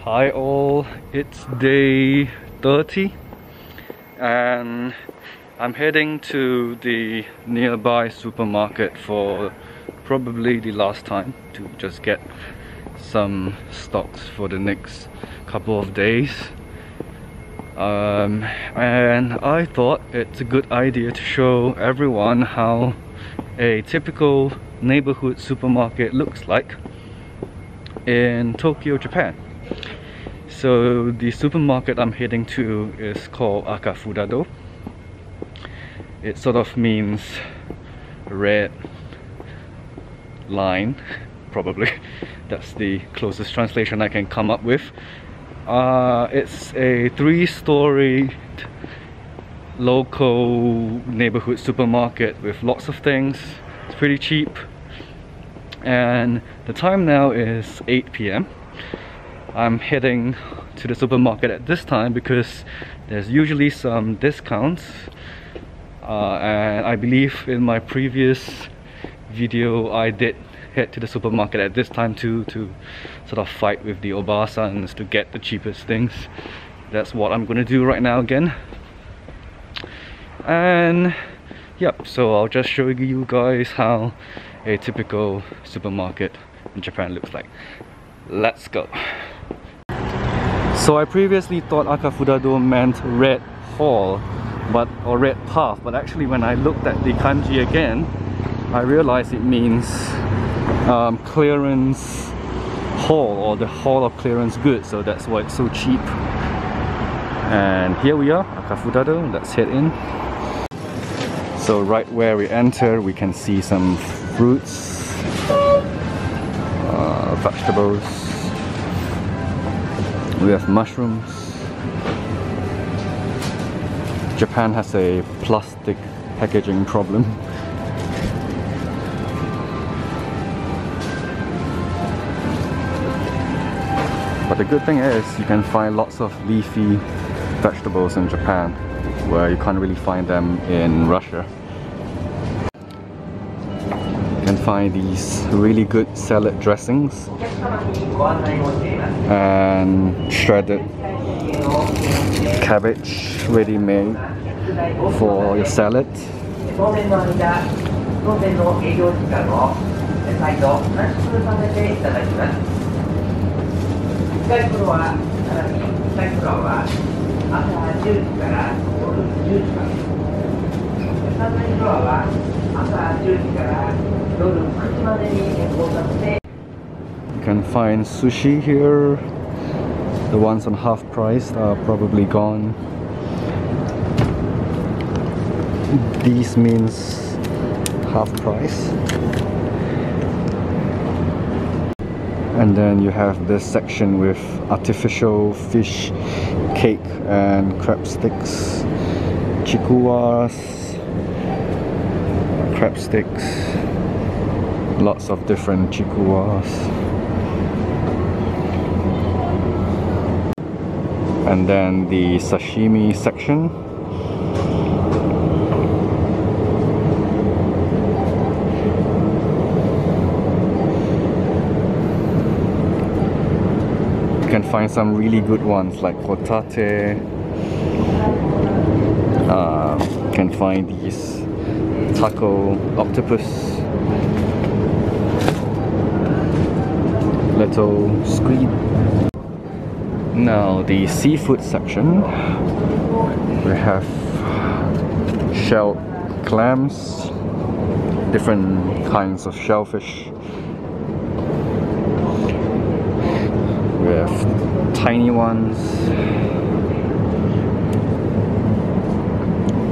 Hi all, it's day 30 and I'm heading to the nearby supermarket for probably the last time to just get some stocks for the next couple of days. And I thought it's a good idea to show everyone how a typical neighborhood supermarket looks like in Tokyo, Japan. So the supermarket I'm heading to is called Akafudado. It sort of means red line, probably. That's the closest translation I can come up with. It's a 3-story local neighborhood supermarket with lots of things. It's pretty cheap. And the time now is 8 p.m. I'm heading to the supermarket at this time because there's usually some discounts, and I believe in my previous video I did head to the supermarket at this time too, to sort of fight with the obasans to get the cheapest things. That's what I'm gonna do right now again. And yep, so I'll just show you guys how a typical supermarket in Japan looks like. Let's go. So I previously thought Akafudado meant red hall, or red path, but actually when I looked at the kanji again, I realized it means clearance hall, or the hall of clearance goods, so that's why it's so cheap. And here we are, Akafudado. Let's head in. So right where we enter, we can see some fruits, vegetables. We have mushrooms. Japan has a plastic packaging problem. But the good thing is you can find lots of leafy vegetables in Japan, where you can't really find them in Russia. You can find these really good salad dressings and shredded cabbage ready made for your salad. You can find sushi here. The ones on half price are probably gone. These means half price. And then you have this section with artificial fish cake and crab sticks, chikuwas, crab sticks, lots of different chikuwas. And then the sashimi section. You can find some really good ones like hotate. You can find these taco octopus, little squid. Now the seafood section, we have shelled clams, different kinds of shellfish. We have tiny ones.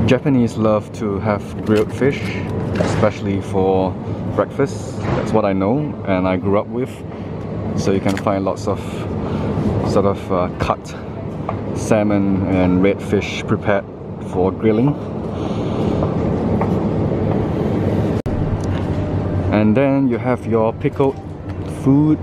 Japanese love to have grilled fish, especially for breakfast. That's what I know and I grew up with. So you can find lots of sort of cut salmon and red fish prepared for grilling. And then you have your pickled food,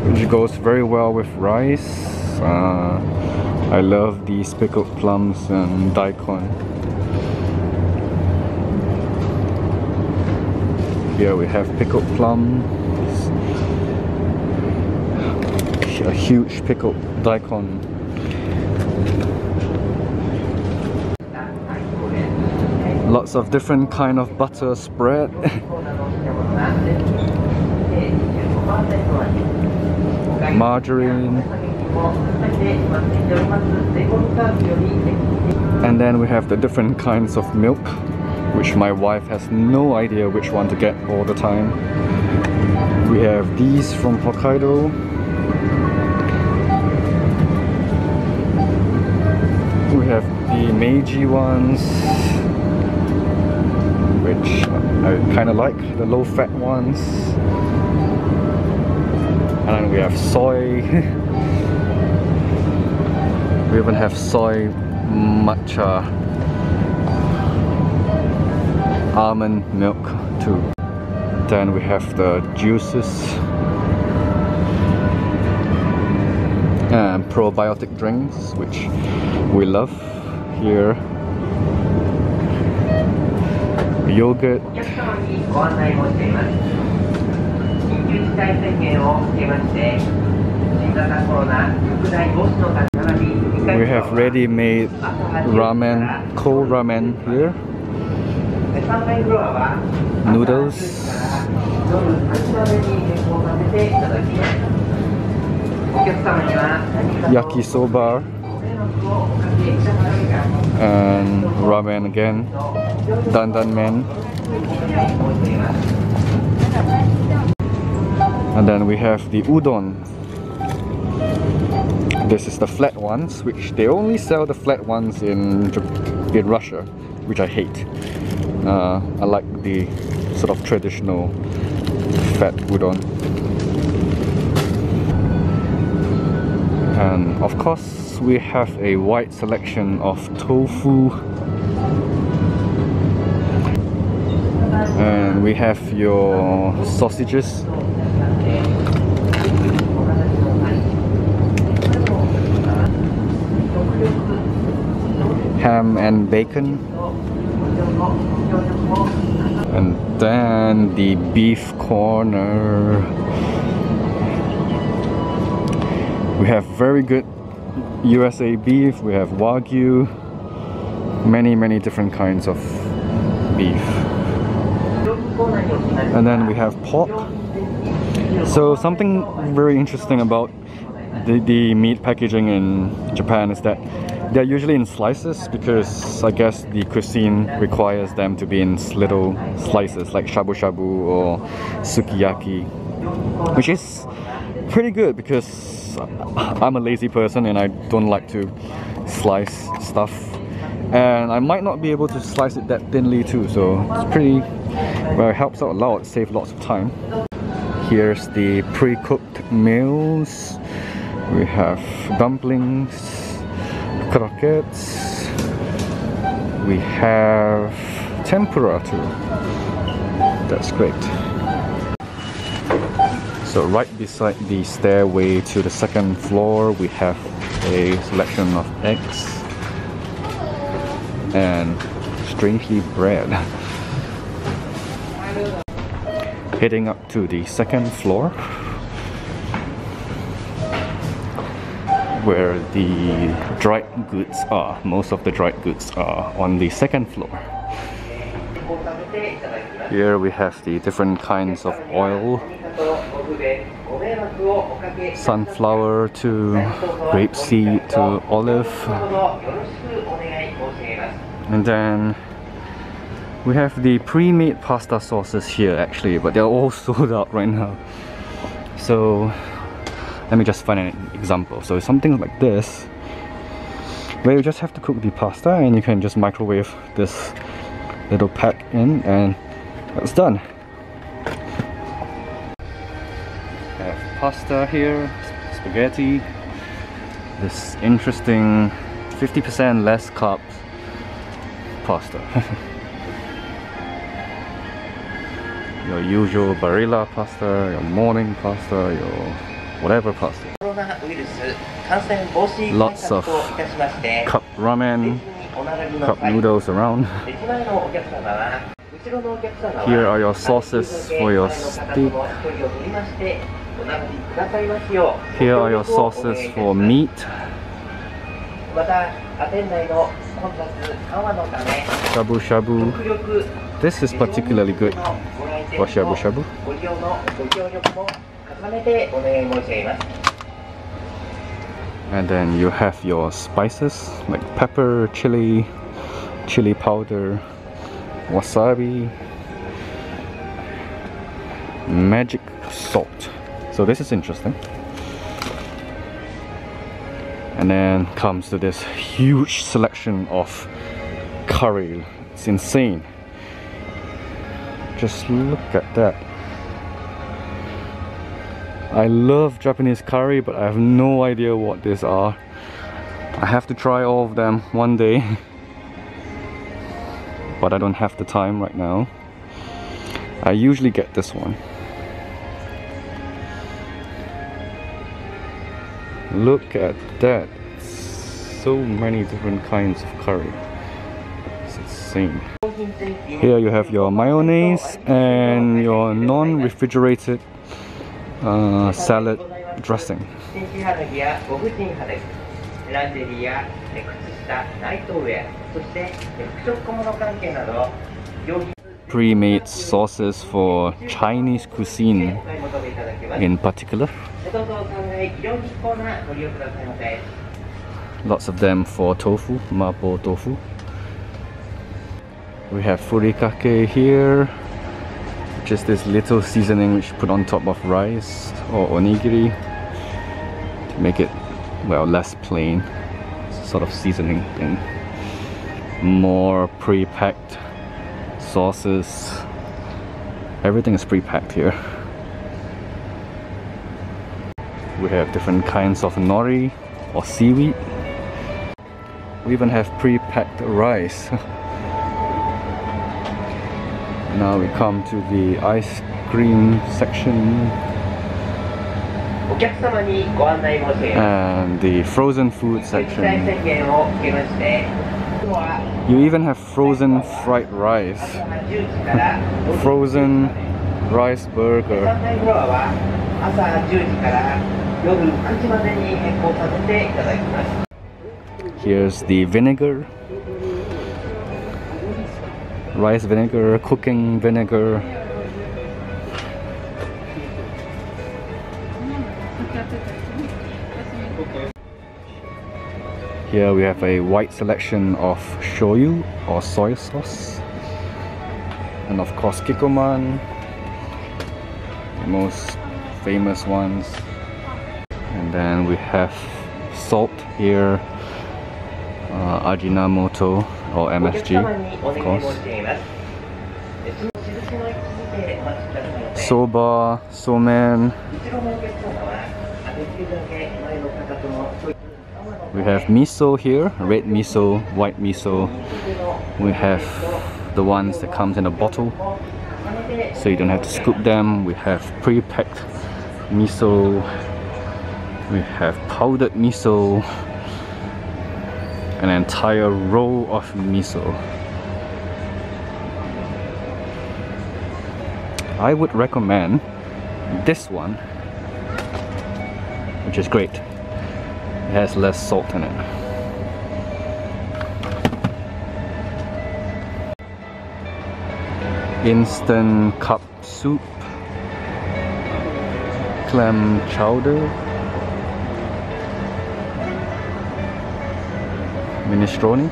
which goes very well with rice. I love these pickled plums and daikon. Here we have pickled plums, a huge pickled daikon. Lots of different kind of butter spread. Margarine. And then we have the different kinds of milk, which my wife has no idea which one to get all the time. We have these from Hokkaido. We have the Meiji ones, which I kind of like, the low-fat ones. And then we have soy. We even have soy matcha almond milk too. Then we have the juices and probiotic drinks, which we love here. Yogurt. We have ready-made ramen, cold ramen here. Noodles. Yakisoba. And ramen again. Dandan men. And then we have the udon. This is the flat ones, which they only sell the flat ones in Russia, which I hate. I like the sort of traditional fat udon. And of course we have a wide selection of tofu. And we have your sausages. Ham and bacon. And then the beef corner. We have very good USA beef, we have Wagyu, many different kinds of beef. And then we have pork. So something very interesting about the meat packaging in Japan is that they're usually in slices, because I guess the cuisine requires them to be in little slices, like shabu shabu or sukiyaki, which is pretty good because I'm a lazy person and I don't like to slice stuff, and I might not be able to slice it that thinly too, so it's pretty, well, it helps out a lot, saves lots of time. Here's the pre-cooked meals. We have dumplings, croquettes, we have tempura too. That's great. So right beside the stairway to the second floor, we have a selection of eggs and, strangely, bread. Heading up to the second floor, where the dried goods are. Most of the dried goods are on the second floor. Here we have the different kinds of oil, sunflower to grapeseed to olive. And then we have the pre-made pasta sauces here actually, but they're all sold out right now. So let me just find an example. So something like this, where you just have to cook the pasta and you can just microwave this little pack in and that's done. I have pasta here, spaghetti, this interesting 50% less carbs pasta. Your usual barilla pasta, your morning pasta, your whatever pasta. Lots of cup ramen, cup noodles around. Here are your sauces for your steak. Here are your sauces for meat. Shabu shabu. This is particularly good for shabu shabu. And then you have your spices like pepper, chili, chili powder, wasabi, magic salt. So this is interesting. And then comes to this huge selection of curry. It's insane. Just look at that. I love Japanese curry, but I have no idea what these are. I have to try all of them one day, but I don't have the time right now. I usually get this one. Look at that. So many different kinds of curry. It's insane. Here you have your mayonnaise and your non-refrigerated salad dressing. Pre-made sauces for Chinese cuisine in particular. Lots of them for tofu, mapo tofu. We have furikake here, which is this little seasoning which you put on top of rice or onigiri to make it, well, less plain. It's a sort of seasoning thing. More pre-packed sauces. Everything is pre-packed here. We have different kinds of nori or seaweed. We even have pre-packed rice. Now we come to the ice cream section and the frozen food section. You even have frozen fried rice, frozen rice burger. Here's the vinegar, rice vinegar, cooking vinegar. Here we have a wide selection of shoyu or soy sauce, and of course kikkoman, the most famous ones. And then we have salt here, Ajinomoto or MSG, of course. Soba, somen. We have miso here, red miso, white miso. We have the ones that comes in a bottle, so you don't have to scoop them. We have pre-packed miso. We have powdered miso. An entire row of miso. I would recommend this one, which is great. It has less salt in it. Instant cup soup, clam chowder, minestrone.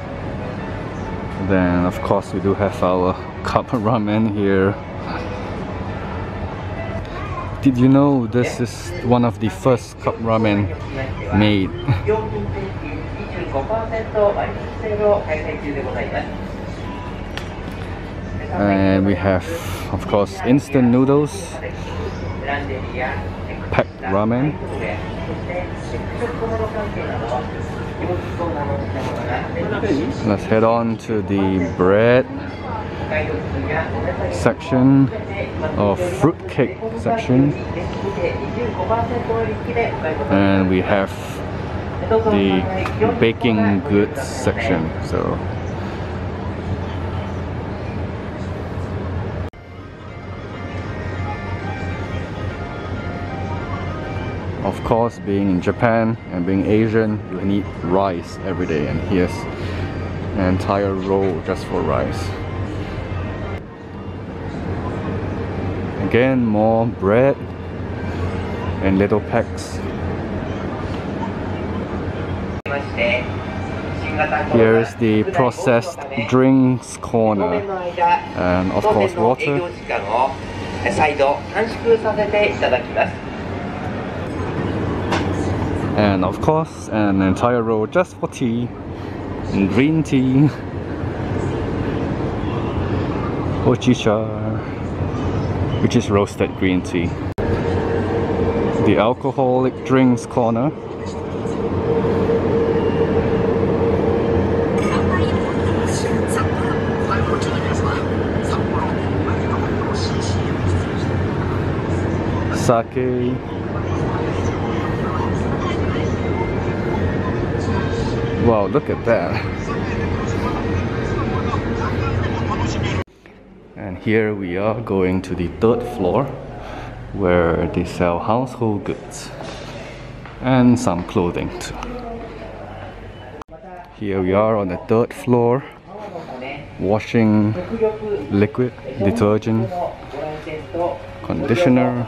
Then of course we do have our cup ramen here. Did you know this is one of the first cup ramen made? And we have, of course, instant noodles, packed ramen. Let's head on to the bread section or fruitcake section, and we have the baking goods section. So course, being in Japan and being Asian, you need rice every day, and here's an entire row just for rice. Again, more bread and little packs. Here's the processed drinks corner, and of course water. And of course an entire row just for tea and green tea. Ochicha, which is roasted green tea. The alcoholic drinks corner. Sake. Wow, look at that. And here we are going to the 3rd floor where they sell household goods and some clothing too. Here we are on the 3rd floor, washing liquid, detergent, conditioner,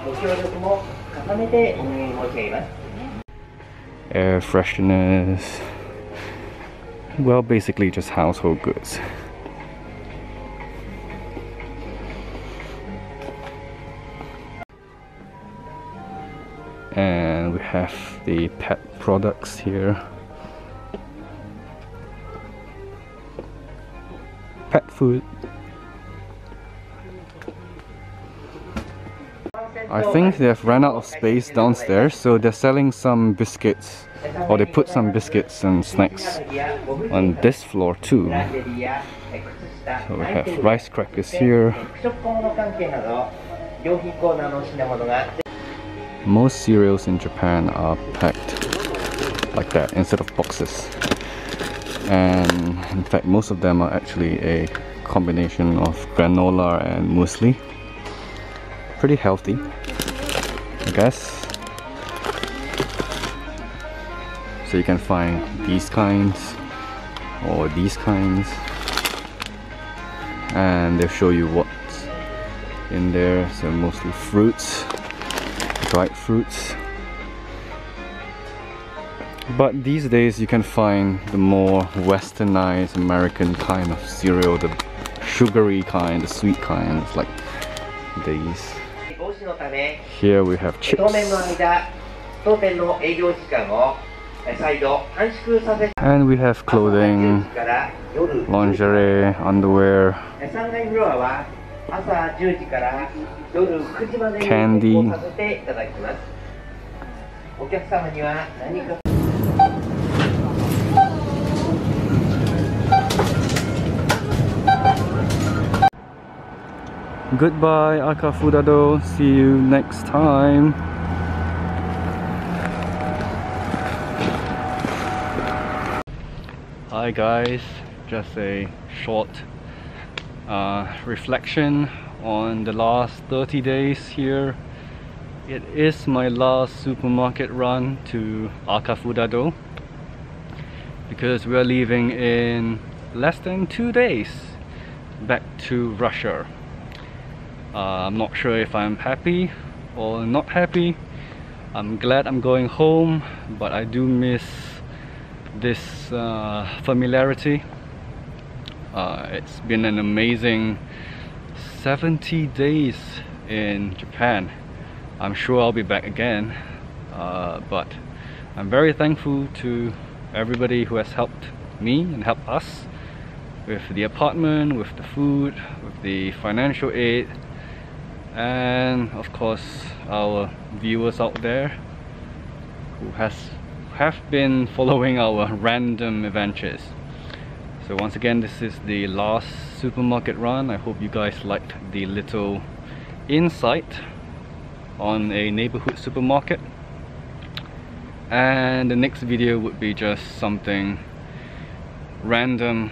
air fresheners, well, basically just household goods. And we have the pet products here. Pet food. I think they have run out of space downstairs, so they're selling some biscuits, or they put some biscuits and snacks on this floor too. So we have rice crackers here. Most cereals in Japan are packed like that instead of boxes, and in fact most of them are actually a combination of granola and muesli. Pretty healthy, I guess. So you can find these kinds or these kinds, and they'll show you what's in there. So mostly fruits, dried fruits. But these days you can find the more westernized American kind of cereal, the sugary kind, the sweet kinds, like these. Here we have chips. And we have clothing, lingerie, underwear, candy. Goodbye, Akafudado. See you next time. Hi guys, just a short reflection on the last 30 days here. It is my last supermarket run to Akafudado because we are leaving in less than 2 days back to Russia. I'm not sure if I'm happy or not happy. I'm glad I'm going home, but I do miss this familiarity. It's been an amazing 70 days in Japan. I'm sure I'll be back again, but I'm very thankful to everybody who has helped me and helped us with the apartment, with the food, with the financial aid, and of course our viewers out there who have been following our random adventures. So once again, this is the last supermarket run. I hope you guys liked the little insight on a neighborhood supermarket, and the next video would be just something random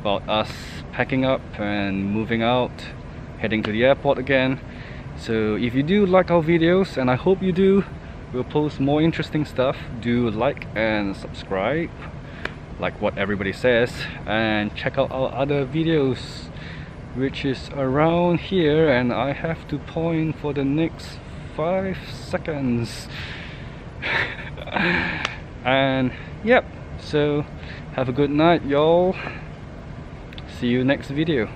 about us packing up and moving out, heading to the airport again. So if you do like our videos, and I hope you do, we'll post more interesting stuff. Do like and subscribe, like what everybody says, and check out our other videos, which is around here, and I have to point for the next 5 seconds. And yep, so have a good night, y'all. See you next video.